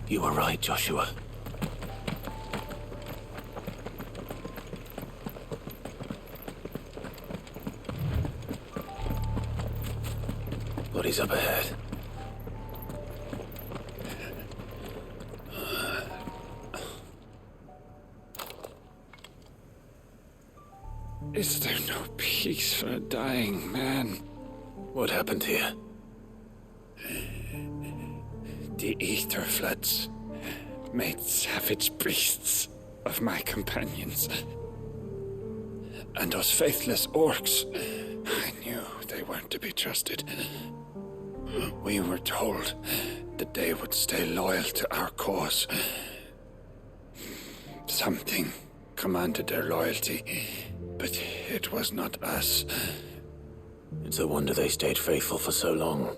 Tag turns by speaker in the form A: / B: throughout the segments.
A: You were right, Joshua. Bodies up ahead.
B: Is there no peace for a dying man?
A: What happened here?
B: The ether floods made savage beasts of my companions. And those faithless orcs, I knew they weren't to be trusted. We were told that they would stay loyal to our cause. Something commanded their loyalty, but it was not us.
A: It's a wonder they stayed faithful for so long.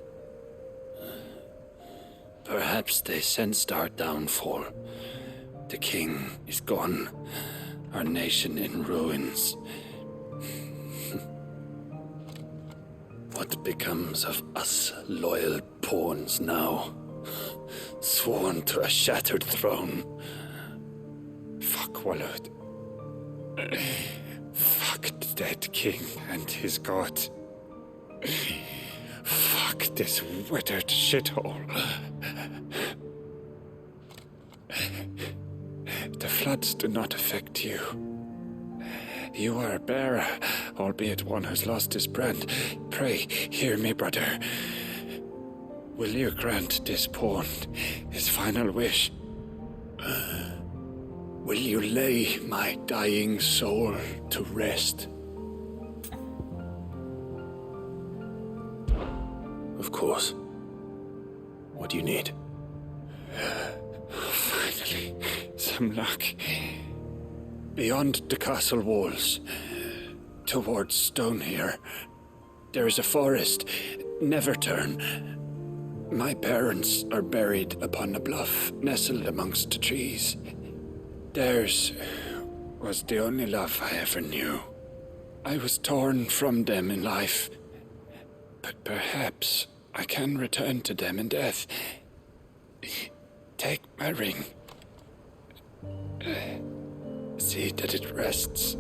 B: Perhaps they sensed our downfall. The king is gone, our nation in ruins. What becomes of us loyal pawns now? Sworn to a shattered throne. Fuck Walud. Fuck the dead king and his god. Fuck this withered shithole. The floods do not affect you. You are a bearer, albeit one who's lost his brand. Pray, hear me, brother. Will you grant this pawn his final wish? will you lay my dying soul to rest?
A: Of course. What do you need?
B: Finally, some luck. Beyond the castle walls, towards Stone here, there is a forest. Never turn. My parents are buried upon a bluff, nestled amongst the trees. Theirs was the only love I ever knew. I was torn from them in life, but perhaps I can return to them in death. Take my ring. See that it rests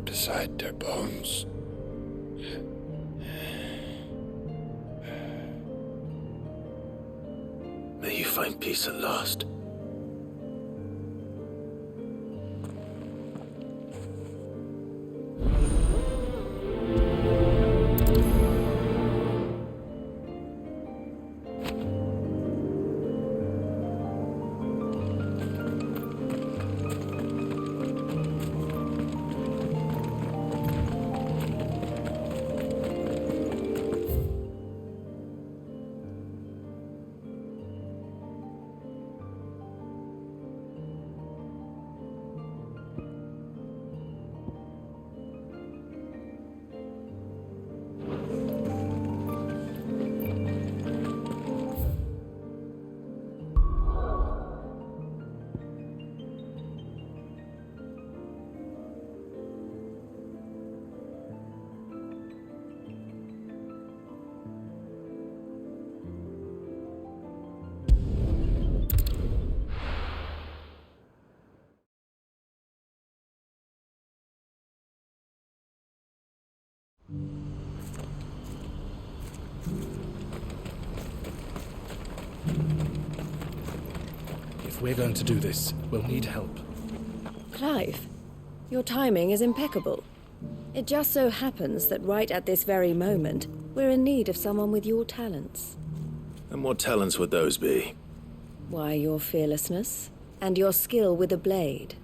B: beside their bones.
A: May you find peace at last.
C: If we're going to do this, we'll need help.
D: Clive, your timing is impeccable. It just so happens that right at this very moment, we're in need of someone with your talents.
A: And what talents would those be?
D: Why, your fearlessness, and your skill with a blade.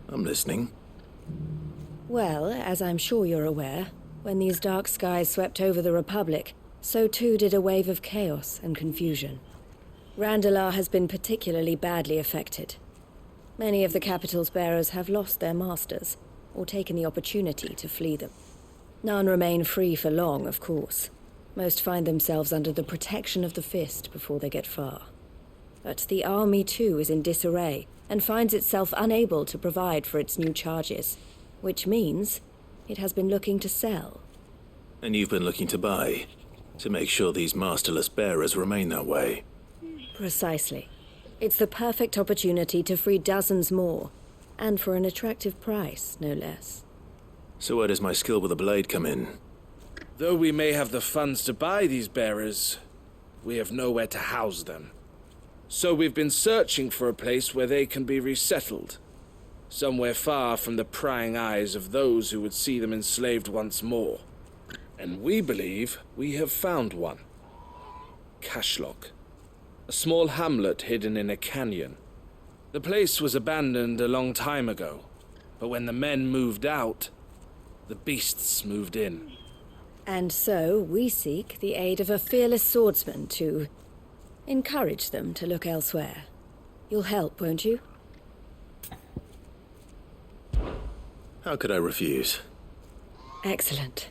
A: I'm listening.
D: Well, as I'm sure you're aware, when these dark skies swept over the Republic, so too did a wave of chaos and confusion. Randalar has been particularly badly affected. Many of the capital's bearers have lost their masters, or taken the opportunity to flee them. None remain free for long, of course. Most find themselves under the protection of the Fist before they get far. But the army too is in disarray, and finds itself unable to provide for its new charges, which means it has been looking to sell.
A: And you've been looking to buy, to make sure these masterless bearers remain that way.
D: Precisely. It's the perfect opportunity to free dozens more, and for an attractive price, no less.
A: So where does my skill with a blade come in?
C: Though we may have the funds to buy these bearers, we have nowhere to house them. So we've been searching for a place where they can be resettled. Somewhere far from the prying eyes of those who would see them enslaved once more. And we believe we have found one. Cashlock. A small hamlet hidden in a canyon. The place was abandoned a long time ago, but when the men moved out, the beasts moved in.
D: And so we seek the aid of a fearless swordsman to encourage them to look elsewhere. You'll help, won't you?
A: How could I refuse?
D: Excellent.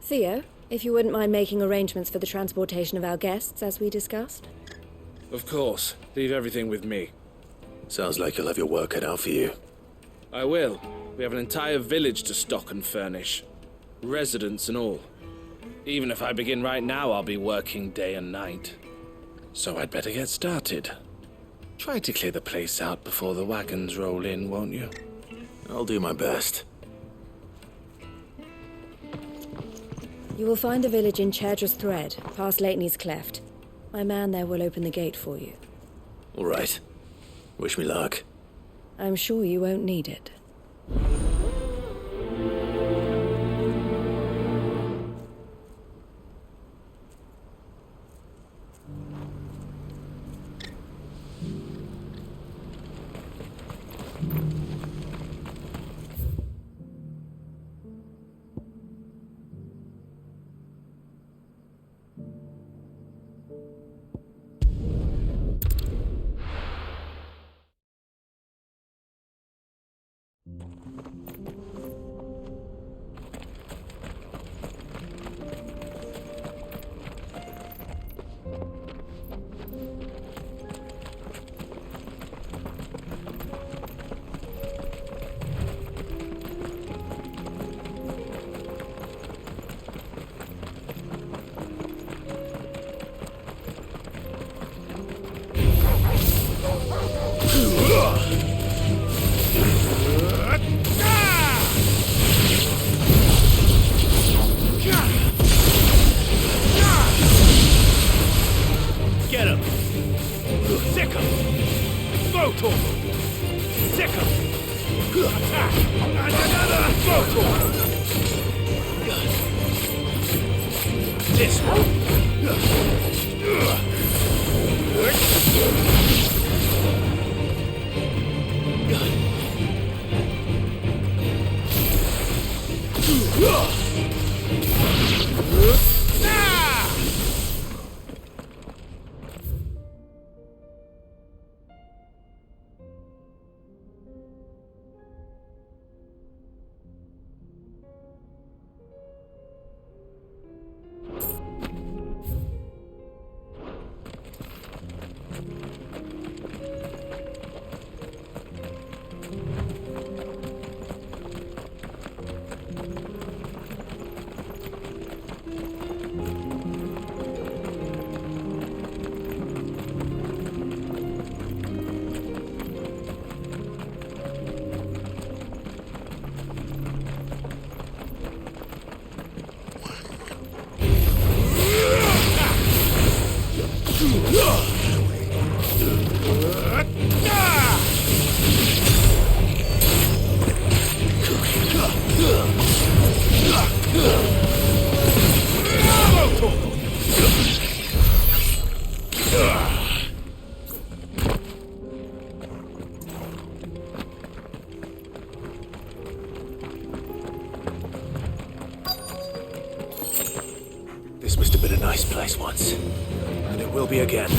D: Theo, if you wouldn't mind making arrangements for the transportation of our guests, as we discussed.
C: Of course. Leave everything with me.
A: Sounds like you'll have your work cut out for you.
C: I will. We have an entire village to stock and furnish. Residents and all. Even if I begin right now, I'll be working day and night. So I'd better get started. Try to clear the place out before the wagons roll in, won't you?
A: I'll do my best.
D: You will find a village in Chairdra's Thread, past Lateney's Cleft. My man there will open the gate for you.
A: All right. Wish me luck.
D: I'm sure you won't need it.
C: This one.
A: This must have been a nice place once, and it will be again.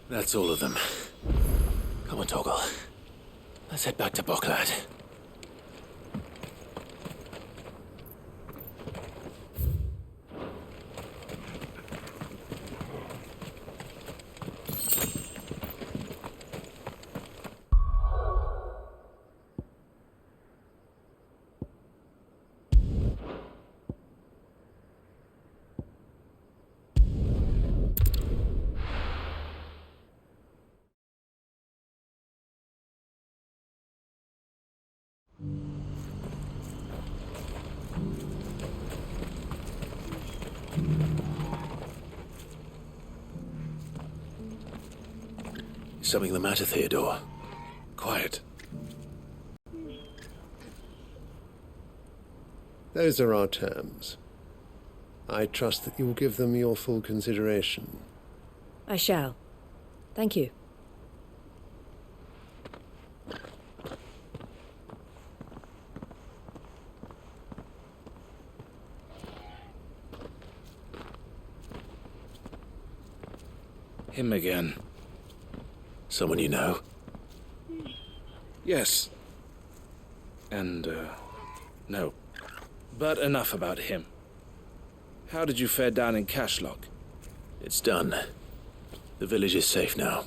A: That's all of them. Come on, Toggle. Let's head back to Boklad. Something the matter, Theodore? Quiet.
E: Those are our terms. I trust that you will give them your full consideration.
D: I shall. Thank you.
C: Him again.
A: Someone you know?
C: Yes. And, no. But enough about him. How did you fare down in Cashlock?
A: It's done. The village is safe now.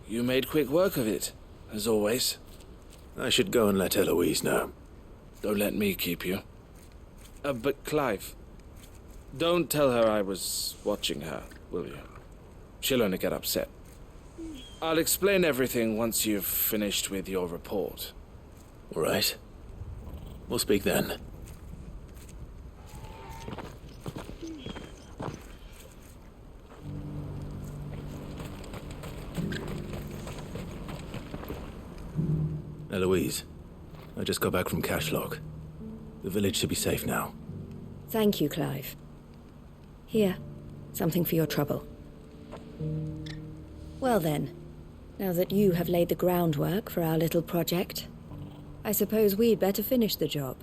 C: You made quick work of it, as always.
A: I should go and let Eloise know.
C: Don't let me keep you. But Clive, don't tell her I was watching her, will you? She'll only get upset. I'll explain everything once you've finished with your report.
A: All right. We'll speak then. Eloise, I just got back from Cashlock. The village should be safe now.
D: Thank you, Clive. Here, something for your trouble. Well then, now that you have laid the groundwork for our little project, I suppose we'd better finish the job.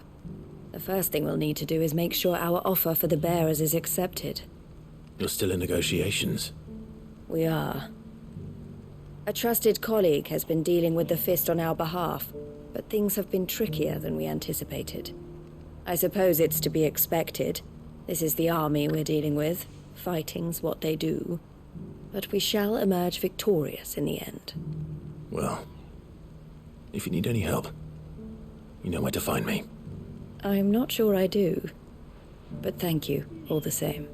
D: The first thing we'll need to do is make sure our offer for the bearers is accepted.
A: You're still in negotiations?
D: We are. A trusted colleague has been dealing with the Fist on our behalf, but things have been trickier than we anticipated. I suppose it's to be expected. This is the army we're dealing with. Fighting's what they do. But we shall emerge victorious in the end.
A: Well, if you need any help, you know where to find me.
D: I'm not sure I do, but thank you all the same.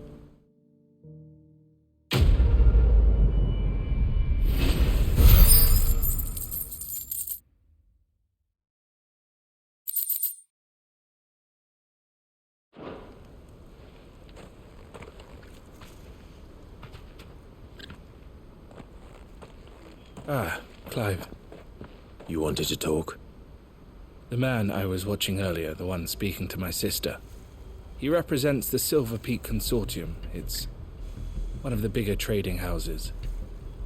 C: Ah, Clive.
A: You wanted to talk?
C: The man I was watching earlier, the one speaking to my sister. He represents the Silver Peak Consortium. It's one of the bigger trading houses.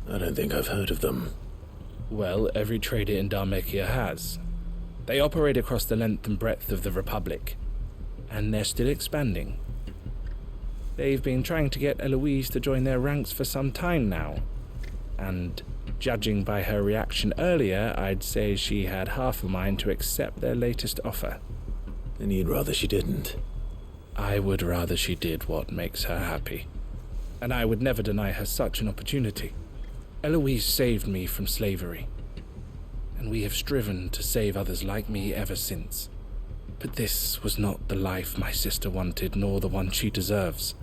A: I don't think I've heard of them.
C: Well, every trader in Dharmekia has. They operate across the length and breadth of the Republic, and they're still expanding. They've been trying to get Eloise to join their ranks for some time now, and judging by her reaction earlier, I'd say she had half a mind to accept their latest offer.
A: Then you'd rather she didn't.
C: I would rather she did what makes her happy, and I would never deny her such an opportunity. Eloise saved me from slavery, and we have striven to save others like me ever since. But this was not the life my sister wanted, nor the one she deserves.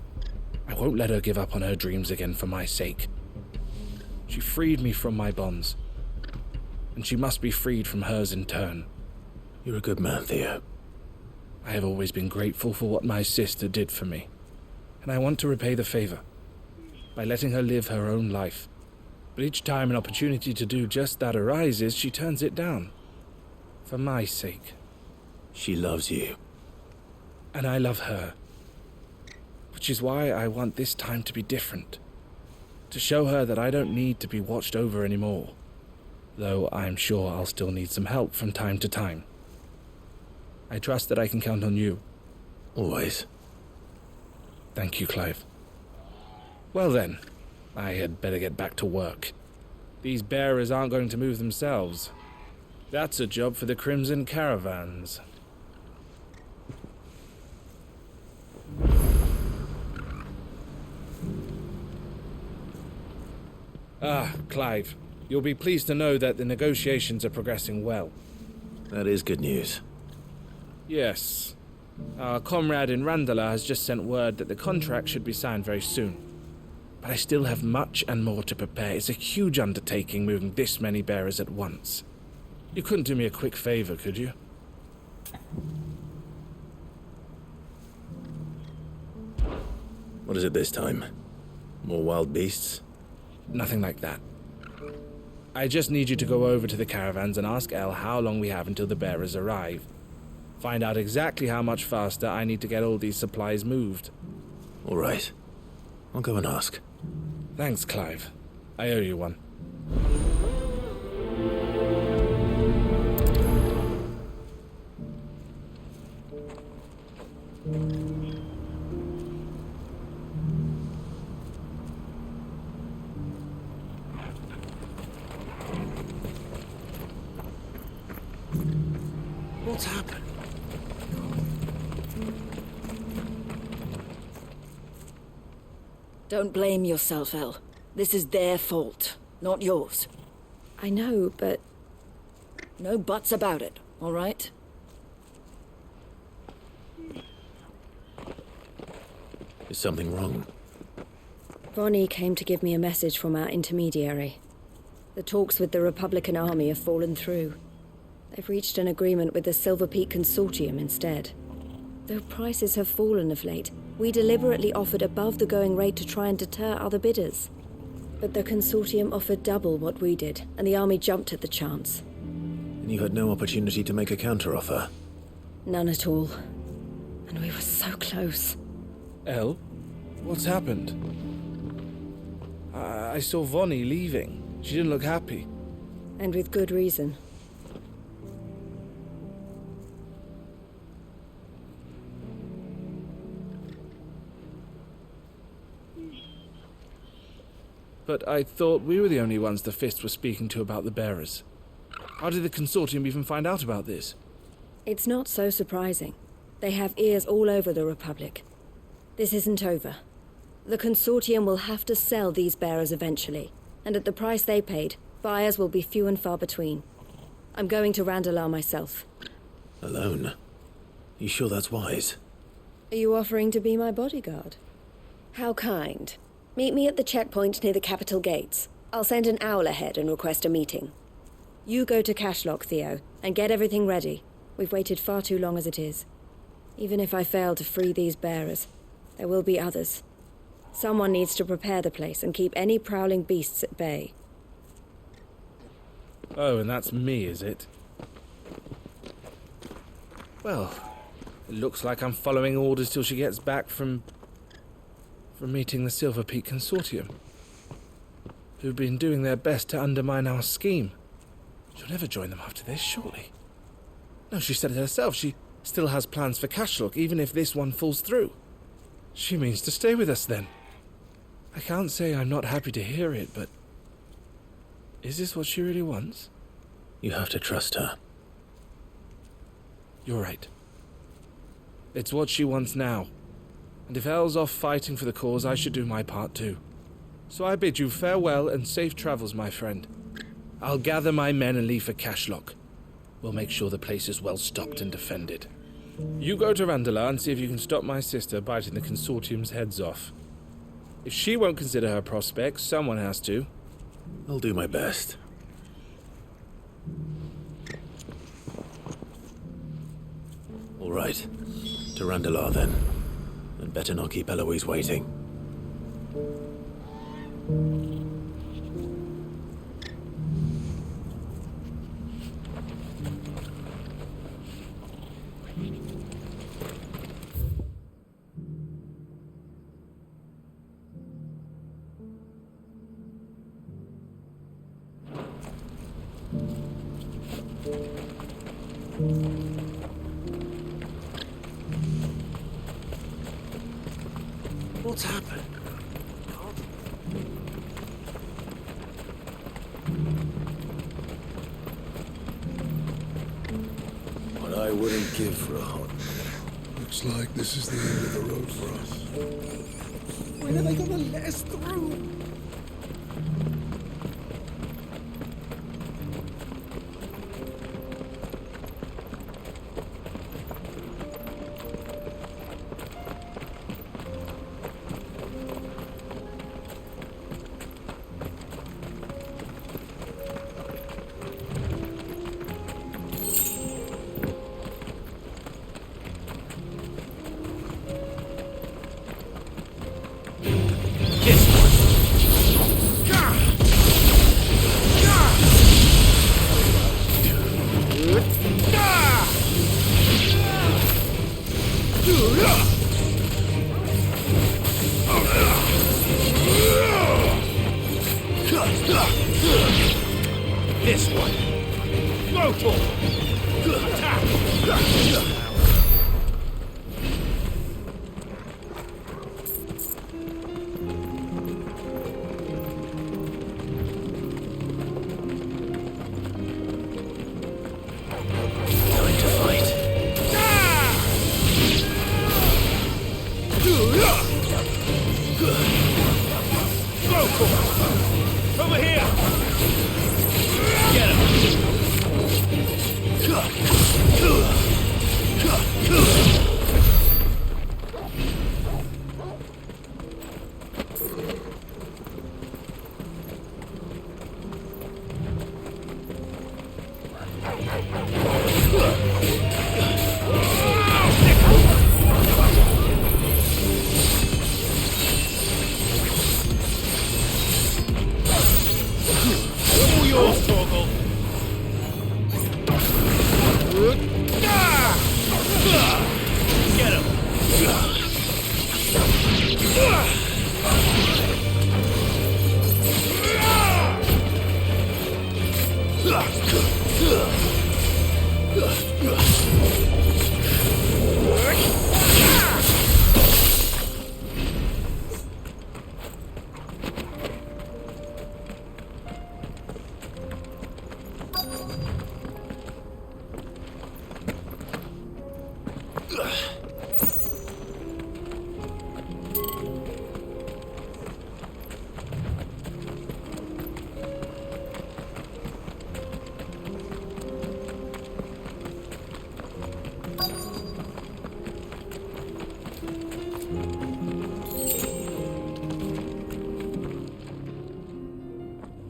C: I won't let her give up on her dreams again for my sake. She freed me from my bonds, and she must be freed from hers in turn.
A: You're a good man, Theo.
C: I have always been grateful for what my sister did for me, and I want to repay the favor by letting her live her own life. But each time an opportunity to do just that arises, she turns it down. For my sake.
A: She loves you.
C: And I love her. Which is why I want this time to be different. To show her that I don't need to be watched over anymore. Though I'm sure I'll still need some help from time to time. I trust that I can count on you.
A: Always.
C: Thank you, Clive. Well then, I had better get back to work. These bearers aren't going to move themselves. That's a job for the Crimson Caravans. Ah, Clive, you'll be pleased to know that the negotiations are progressing well.
A: That is good news.
C: Yes. Our comrade in Randala has just sent word that the contract should be signed very soon. But I still have much and more to prepare. It's a huge undertaking moving this many bearers at once. You couldn't do me a quick favor, could you?
A: What is it this time? More wild beasts?
C: Nothing like that. I just need you to go over to the caravans and ask El how long we have until the bearers arrive. Find out exactly how much faster I need to get all these supplies moved.
A: All right. I'll go and ask.
C: Thanks, Clive. I owe you one. What's happened?
E: Don't blame yourself, El. This is their fault, not yours.
D: I know, but
E: No buts about it, all right?
A: Is something wrong?
D: Vonnie came to give me a message from our intermediary. The talks with the Republican Army have fallen through. They've reached an agreement with the Silver Peak Consortium instead. Though prices have fallen of late, we deliberately offered above the going rate to try and deter other bidders. But the Consortium offered double what we did, and the Army jumped at the chance.
A: And you had no opportunity to make a counteroffer?
D: None at all. And we were so close.
C: El? What's happened? I saw Vonnie leaving. She didn't look happy.
D: And with good reason.
C: But I thought we were the only ones the Fist were speaking to about the bearers. How did the Consortium even find out about this?
D: It's not so surprising. They have ears all over the Republic. This isn't over. The Consortium will have to sell these bearers eventually, and at the price they paid, buyers will be few and far between. I'm going to Randalar myself.
A: Alone? You sure that's wise?
D: Are you offering to be my bodyguard? How kind. Meet me at the checkpoint near the capital gates. I'll send an owl ahead and request a meeting. You go to Cashlock, Theo, and get everything ready. We've waited far too long as it is. Even if I fail to free these bearers, there will be others. Someone needs to prepare the place and keep any prowling beasts at bay.
C: Oh, and that's me, is it? Well, it looks like I'm following orders till she gets back from meeting the Silver Peak Consortium, who've been doing their best to undermine our scheme. She'll never join them after this, surely. No, she said it herself. She still has plans for Cashlock, even if this one falls through. She means to stay with us, then. I can't say I'm not happy to hear it, but is this what she really wants?
A: You have to trust her.
C: You're right. It's what she wants now. And if El's off fighting for the cause, I should do my part too. So I bid you farewell and safe travels, my friend. I'll gather my men and leave for Cashlock. We'll make sure the place is well stocked and defended. You go to Randalar and see if you can stop my sister biting the Consortium's heads off. If she won't consider her prospects, someone has to.
A: I'll do my best. All right. To Randalar, then. And better not keep Eloise waiting. What's happened? What I wouldn't give for a hot minute.
F: Looks like this is the end of the road for us.
B: When are they gonna let us through?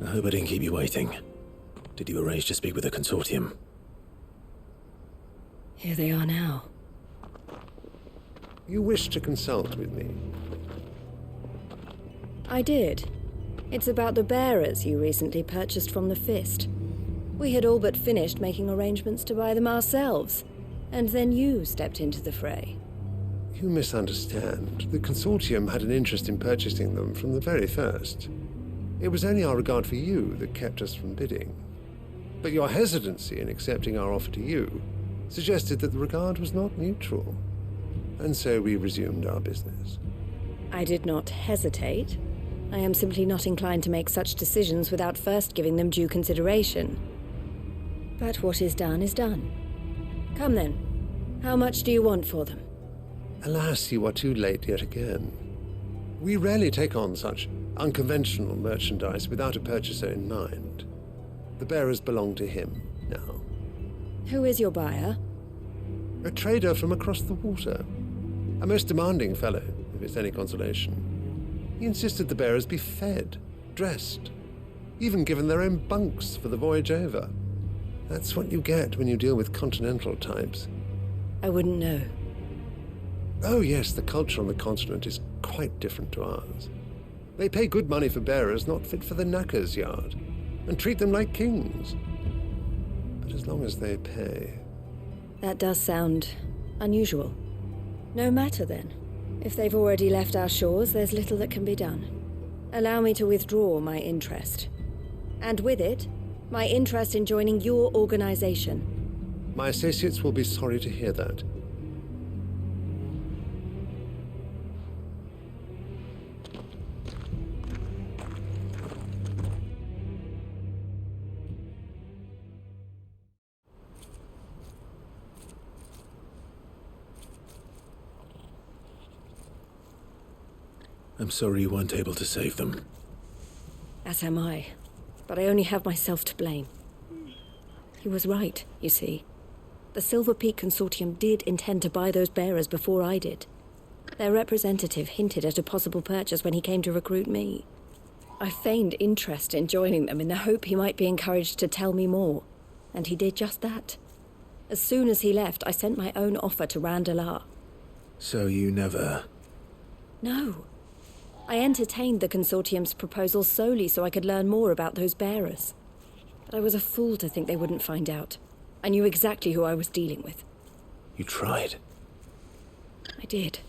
A: I hope I didn't keep you waiting. Did you arrange to speak with the consortium?
D: Here they are now.
G: You wish to consult with me?
D: I did. It's about the bearers you recently purchased from the Fist. We had all but finished making arrangements to buy them ourselves, and then you stepped into the fray.
G: You misunderstand. The consortium had an interest in purchasing them from the very first. It was only our regard for you that kept us from bidding. But your hesitancy in accepting our offer to you suggested that the regard was not mutual. And so we resumed our business.
D: I did not hesitate. I am simply not inclined to make such decisions without first giving them due consideration. But what is done is done. Come then. How much do you want for them?
G: Alas, you are too late yet again. We rarely take on such unconventional merchandise without a purchaser in mind. The bearers belong to him now.
D: Who is your buyer?
G: A trader from across the water. A most demanding fellow, if it's any consolation. He insisted the bearers be fed, dressed, even given their own bunks for the voyage over. That's what you get when you deal with continental types.
D: I wouldn't know.
G: Oh yes, the culture on the continent is quite different to ours. They pay good money for bearers not fit for the knacker's yard, and treat them like kings. But as long as they pay...
D: That does sound unusual. No matter then. If they've already left our shores, there's little that can be done. Allow me to withdraw my interest. And with it, my interest in joining your organization.
G: My associates will be sorry to hear that.
A: I'm sorry you weren't able to save them.
D: As am I. But I only have myself to blame. He was right, you see. The Silver Peak Consortium did intend to buy those bearers before I did. Their representative hinted at a possible purchase when he came to recruit me. I feigned interest in joining them in the hope he might be encouraged to tell me more, and he did just that. As soon as he left, I sent my own offer to Randalar.
A: So you never...
D: No. I entertained the Consortium's proposal solely so I could learn more about those bearers. But I was a fool to think they wouldn't find out. I knew exactly who I was dealing with.
A: You tried.
D: I did.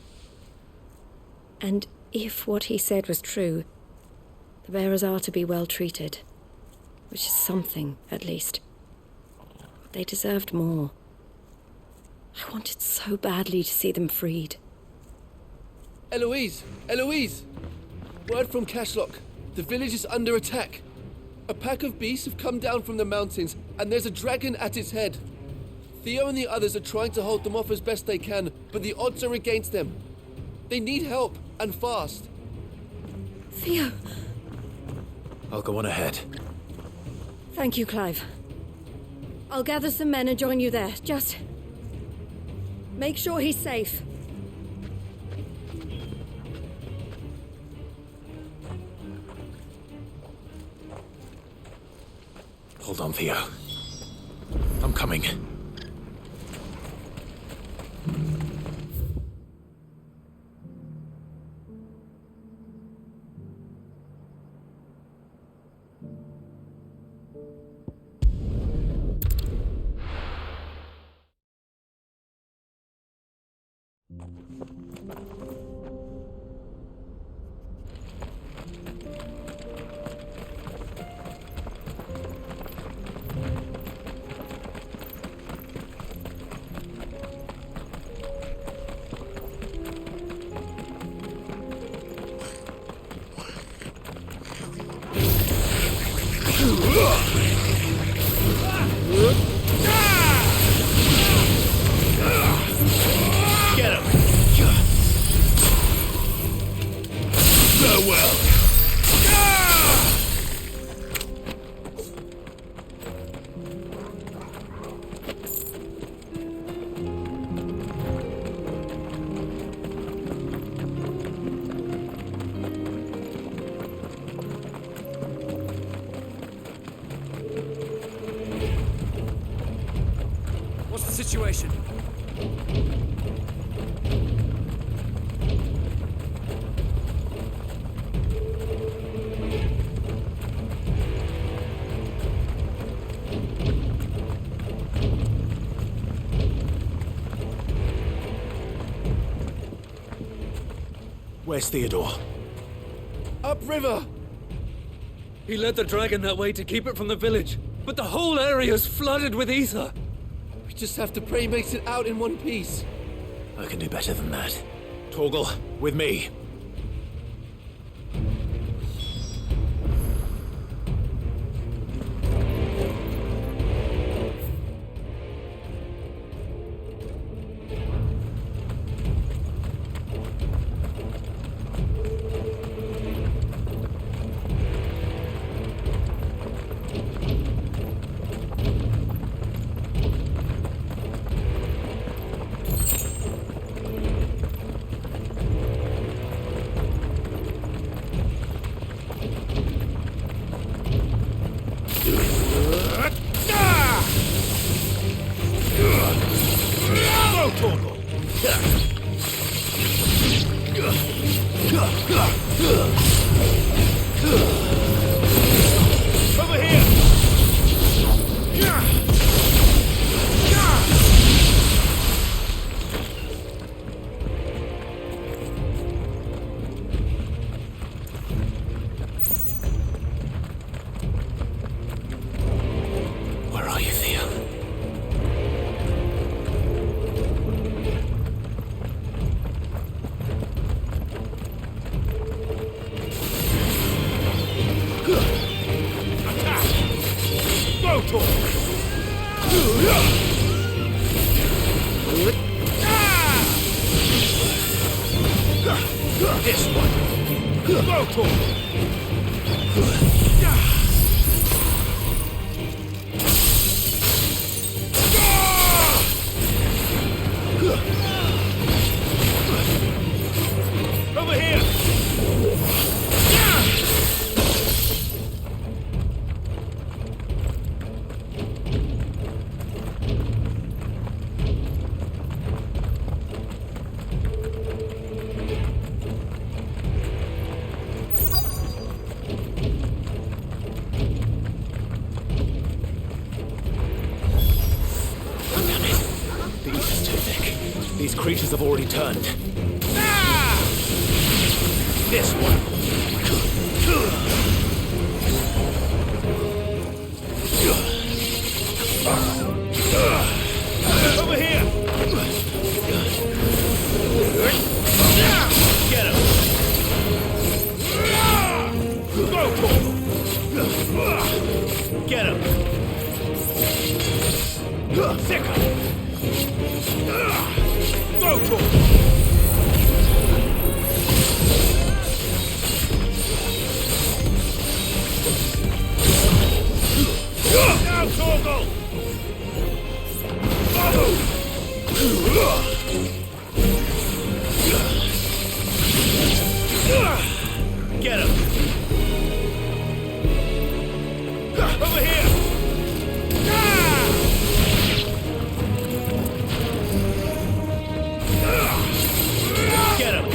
D: And if what he said was true, the bearers are to be well treated. Which is something, at least. They deserved more. I wanted so badly to see them freed.
H: Eloise! Eloise! Word from Cashlock. The village is under attack. A pack of beasts have come down from the mountains, and there's a dragon at its head. Theo and the others are trying to hold them off as best they can, but the odds are against them. They need help, and fast.
D: Theo!
A: I'll go on ahead.
D: Thank you, Clive. I'll gather some men and join you there. Just make sure he's safe.
A: Hold on, Theo. I'm coming. Get him! Farewell!
H: What's the situation?
A: Where's Theodore?
H: Upriver!
I: He led the dragon that way to keep it from the village, but the whole area's flooded with ether.
H: We just have to pray he makes it out in one piece.
A: I can do better than that. Torgal, with me. Over here! Where are you, Theo? Go, Tor! This one! Go, Tor! Over here! The ether's too thick. These creatures have already turned. This one. Get him! Sick him! Now, Torgal! Get him! Over here! Get him!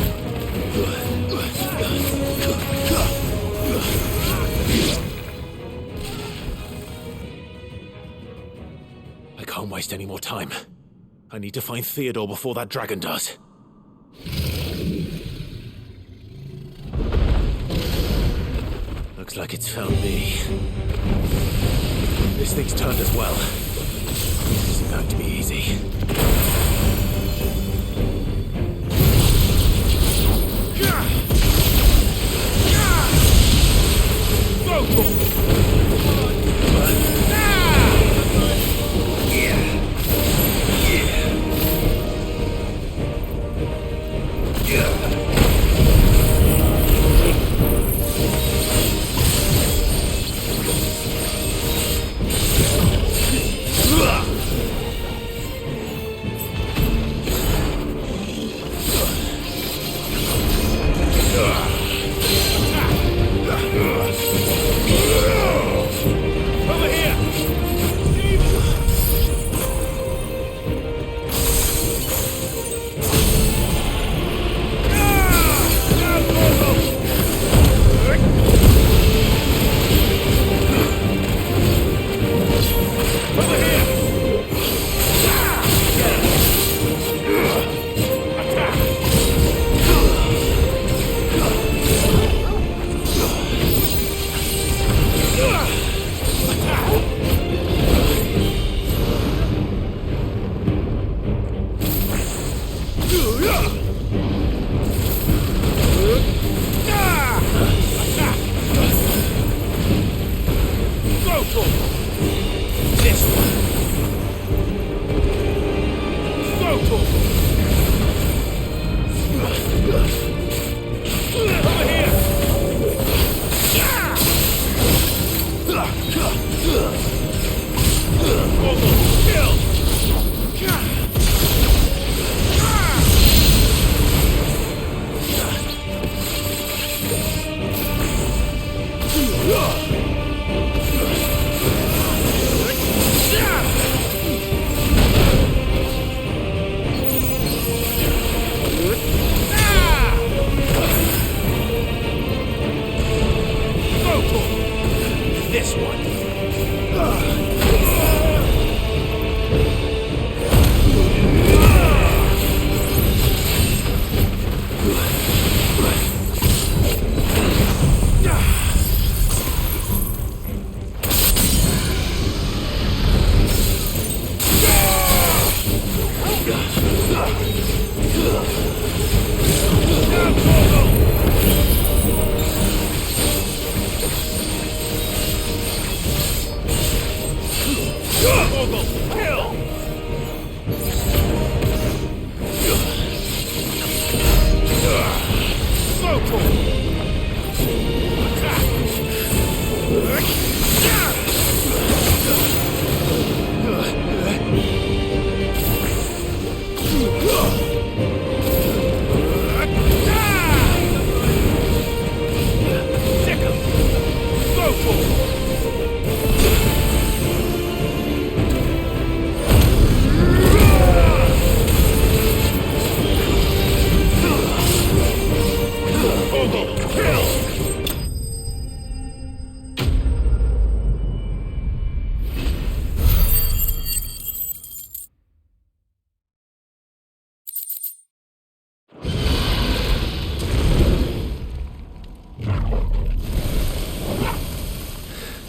A: I can't waste any more time. I need to find Theodore before that dragon does. Looks like it's found me. This thing's turned as well. This isn't going to be easy.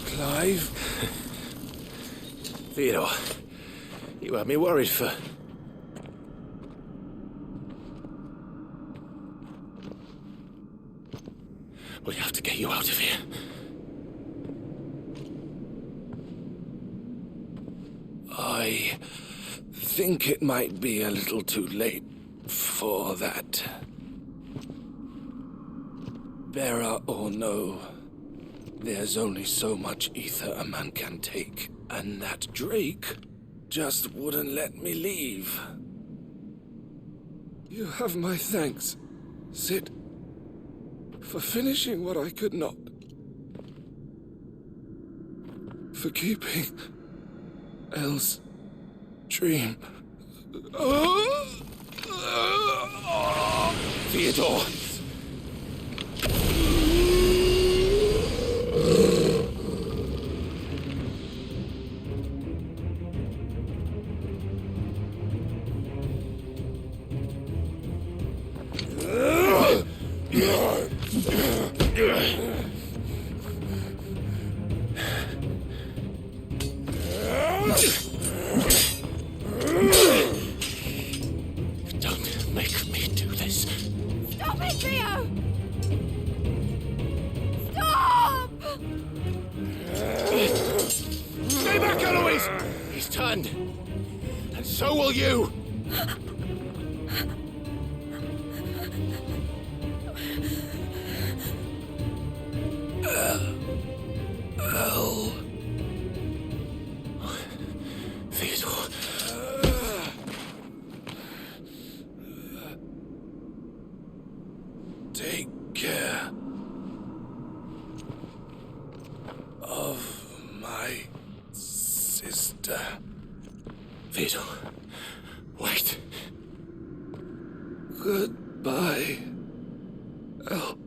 C: Clive?
A: Theodore, you had me worried for... We have to get you out of here.
C: I think it might be a little too late for that. Bearer or no, there's only so much ether a man can take, and that Drake just wouldn't let me leave. You have my thanks, Sid, for finishing what I could not. For keeping Elle's dream.
B: Theodore!
A: Don't make me do this.
D: Stop it, Theo! Stop!
A: Stay back, Eloise! He's turned. And so will you! Theodore.
C: Take care of my sister.
A: Theodore, wait.
C: Goodbye, Elle.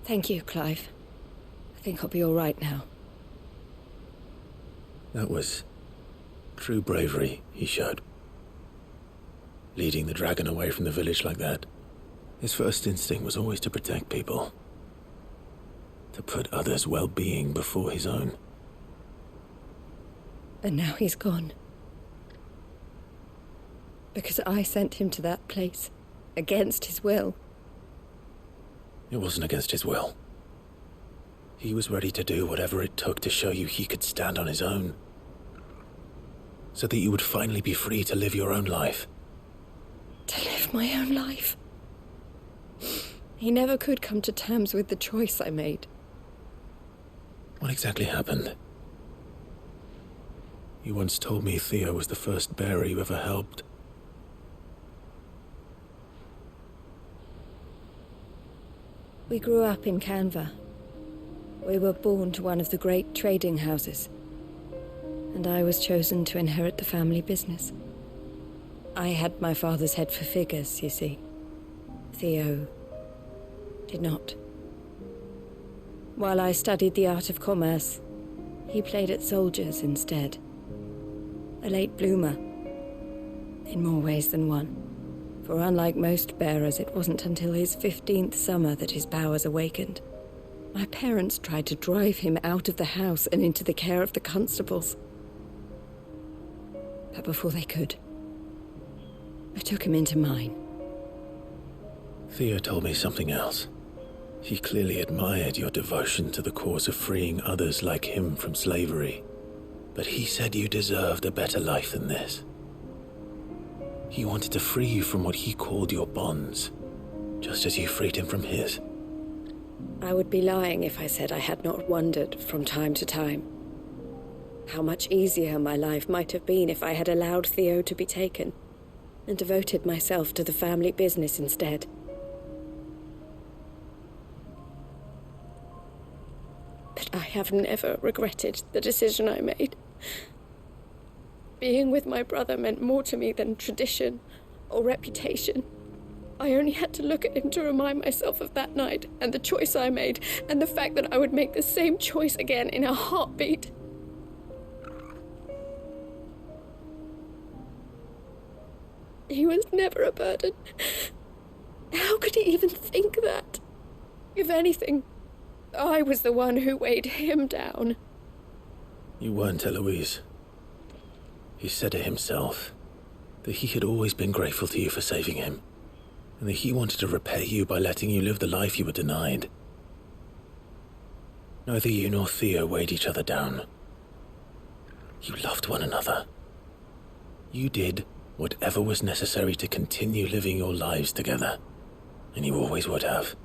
D: Thank you, Clive. I think I'll be all right now.
A: That was true bravery he showed. Leading the dragon away from the village like that. His first instinct was always to protect people. To put others' well-being before his own.
D: And now he's gone. Because I sent him to that place, against his will.
A: It wasn't against his will. He was ready to do whatever it took to show you he could stand on his own. So that you would finally be free to live your own life.
D: To live my own life? He never could come to terms with the choice I made.
A: What exactly happened? You once told me Theo was the first bearer you ever helped.
D: We grew up in Canva. We were born to one of the great trading houses. And I was chosen to inherit the family business. I had my father's head for figures, you see. Theo did not. While I studied the art of commerce, he played at soldiers instead. A late bloomer, in more ways than one. For unlike most bearers, it wasn't until his 15th summer that his powers awakened. My parents tried to drive him out of the house and into the care of the constables. But before they could, I took him into mine.
A: Theo told me something else. He clearly admired your devotion to the cause of freeing others like him from slavery. But he said you deserved a better life than this. He wanted to free you from what he called your bonds, just as you freed him from his.
D: I would be lying if I said I had not wondered from time to time. How much easier my life might have been if I had allowed Theo to be taken, and devoted myself to the family business instead. But I have never regretted the decision I made. Being with my brother meant more to me than tradition or reputation. I only had to look at him to remind myself of that night, and the choice I made, and the fact that I would make the same choice again in a heartbeat. He was never a burden. How could he even think that? If anything, I was the one who weighed him down.
A: You weren't, Eloise. He said it himself, that he had always been grateful to you for saving him, and that he wanted to repay you by letting you live the life you were denied. Neither you nor Theo weighed each other down. You loved one another. You did whatever was necessary to continue living your lives together, and you always would have.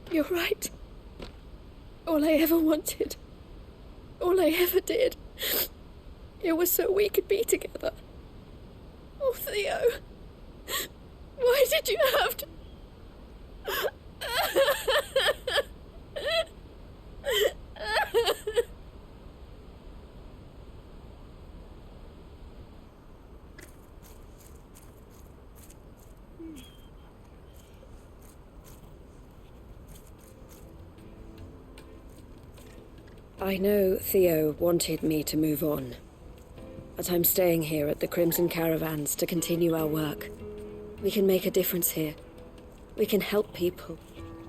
D: You're right. All I ever wanted, all I ever did, it was so we could be together. Oh, Theo, why did you have to... I know Theo wanted me to move on, but I'm staying here at the Crimson Caravans to continue our work. We can make a difference here. We can help people,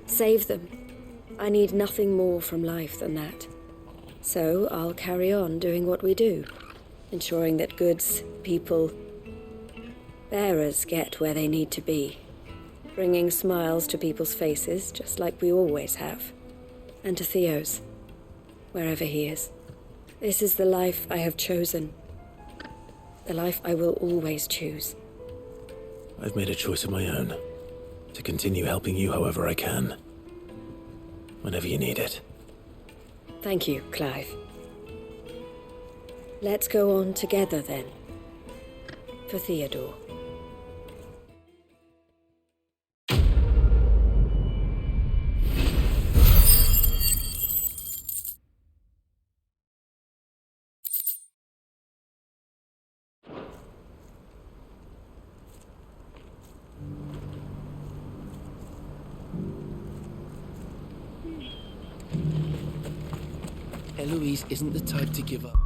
D: save them. I need nothing more from life than that. So I'll carry on doing what we do, ensuring that goods, people, bearers get where they need to be, bringing smiles to people's faces just like we always have, and to Theo's, wherever he is. This is the life I have chosen. The life I will always choose.
A: I've made a choice of my own, to continue helping you however I can, whenever you need it.
D: Thank you, Clive. Let's go on together then, for Theodore.
H: Eloise isn't the type to give up.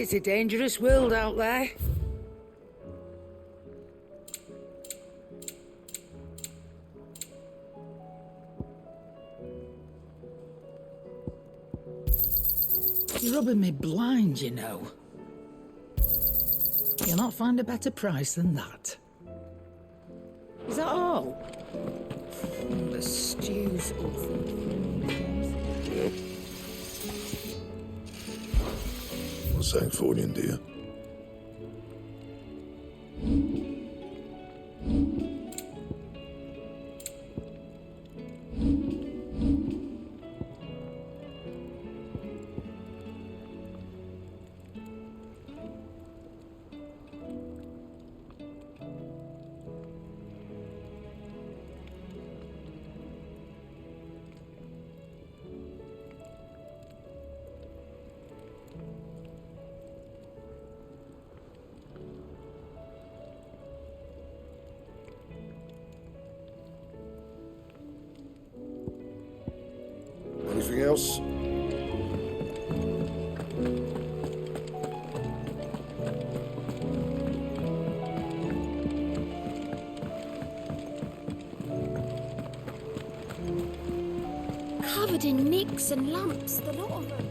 J: It's a dangerous world out there. You're rubbing me blind, you know. You'll not find a better price than that. Is that all? The stew's awful.
F: Sanktfordian, dear. Anything else?
K: Covered in nicks and lumps, the lot of them.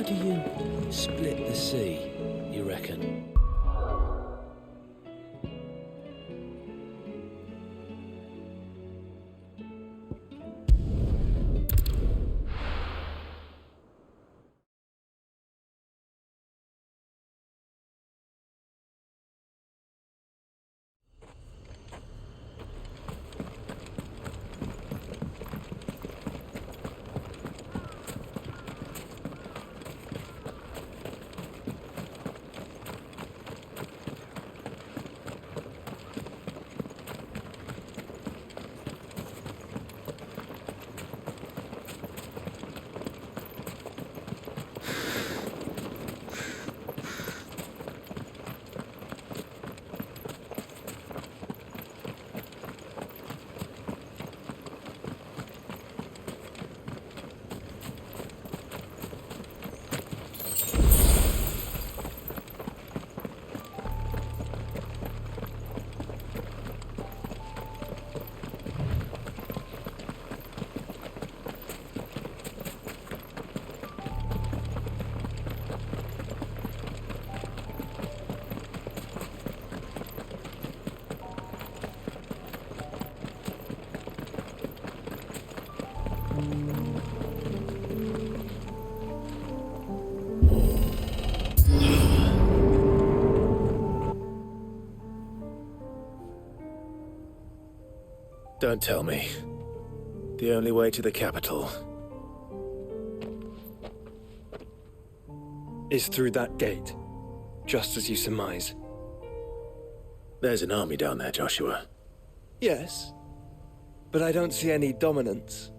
A: Do you split the sea, you reckon? Don't tell me. The only way to the capital
L: is through that gate, just as you surmise.
A: There's an army down there, Joshua.
L: Yes, but I don't see any dominance.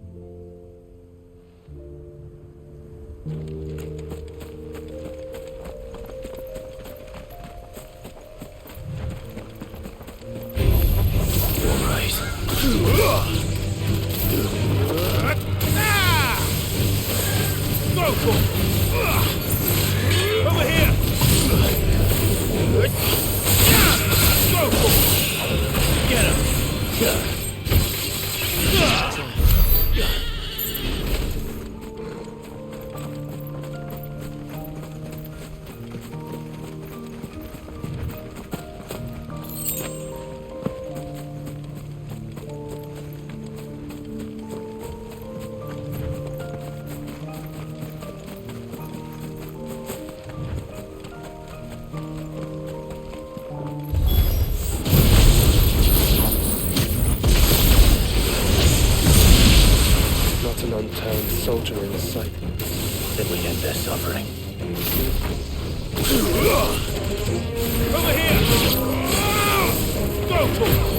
C: Over here! Go! Get him!
G: soldier in sight.
A: Then we end their suffering.
M: Over here! Go, Torgal!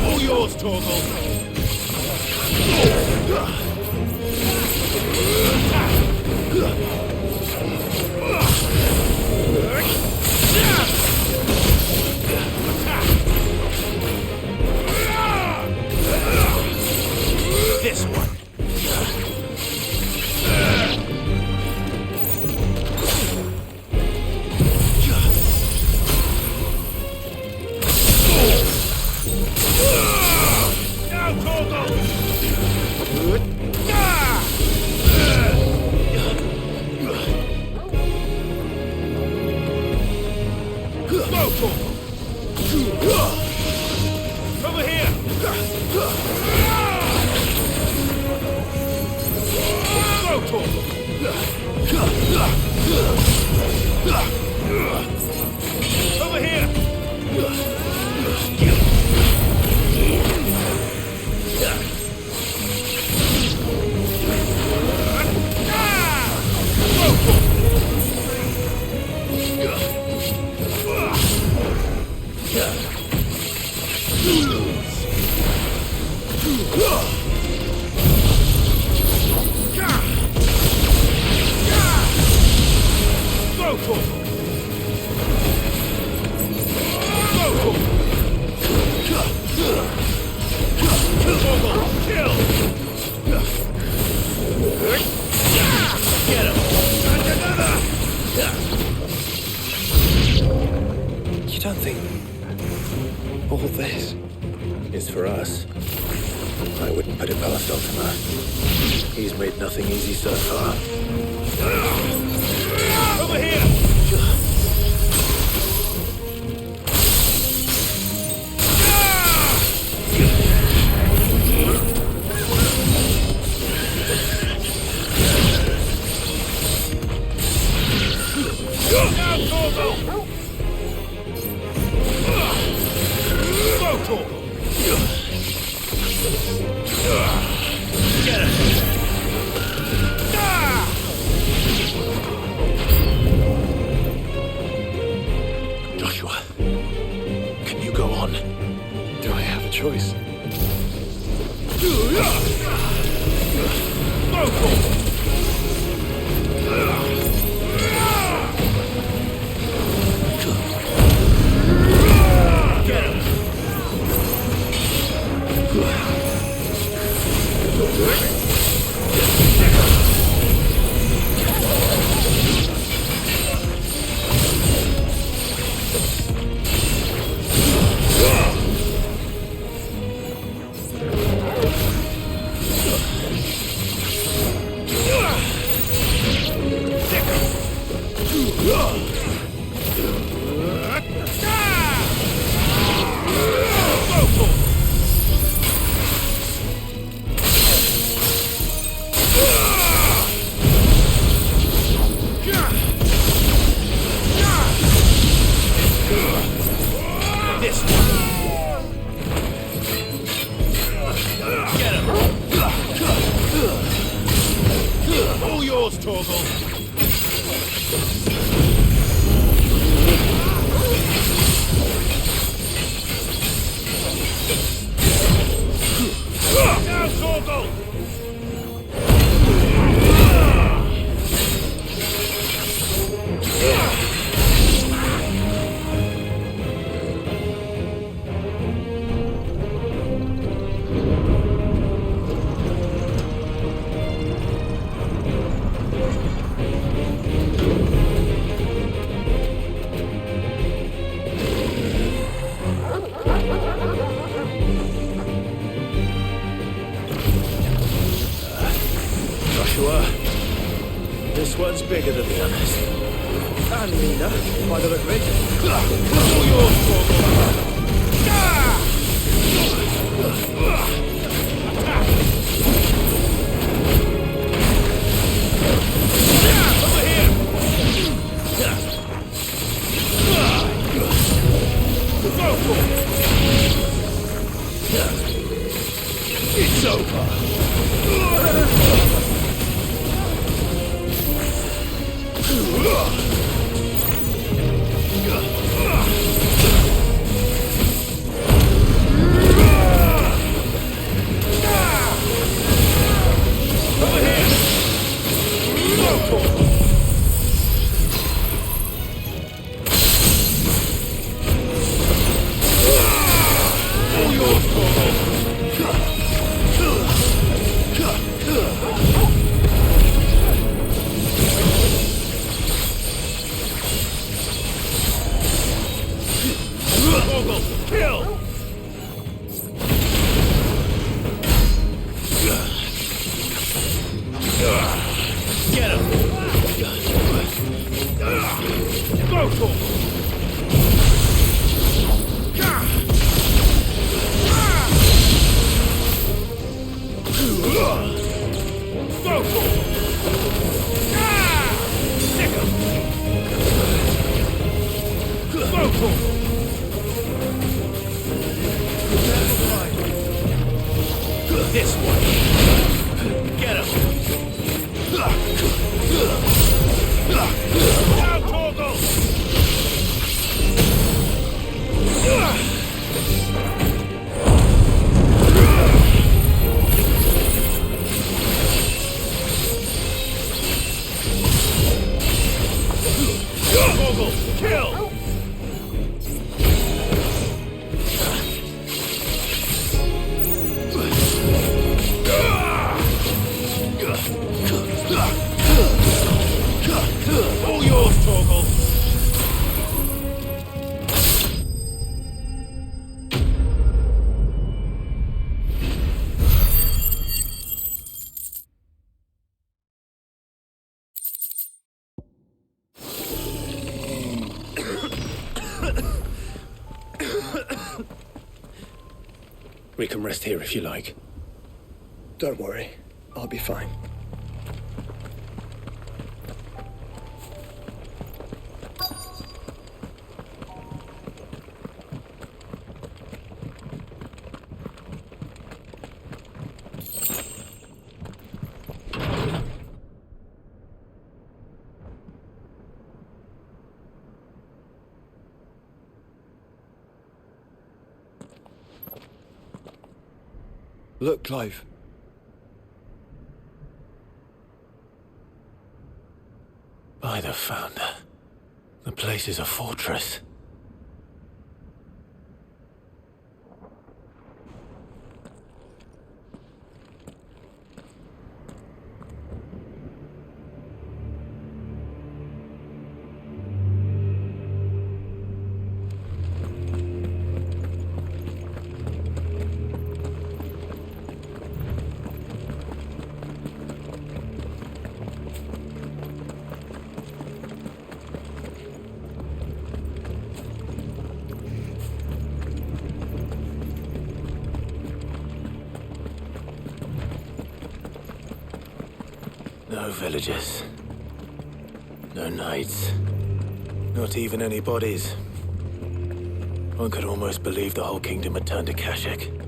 M: All yours, Torgal! This one. Now, Torgal! Go, Torgal! Over here! Go, Torgal! Over here!
A: You don't think all this is for us? I wouldn't put it past Ultima. He's made nothing easy so far.
M: Over here! Now, Torgal! Go, Torgal! Get it!
A: Joshua, can you go on?
L: Do I have a choice?
M: Go, Torgal! Get him! This one. Get him. All yours, Torgal. Now, Torgal.
A: This one's bigger than the others.
I: And Nina, by the look of it.
M: All yours, Torgal. Over here! Go for it! It's over! Torgal! Kill! Get him! Go, Torgal! Go, Torgal! Stick him! Go, Torgal! This one! Get him! Down, Torgal! Torgal, kill! All yours, Torgal!
A: We can rest here if you like.
L: Don't worry. I'll be fine. Look, Clive.
A: By the Founder. The place is a fortress. No villagers. No knights. Not even any bodies. One could almost believe the whole kingdom had turned to Kashik.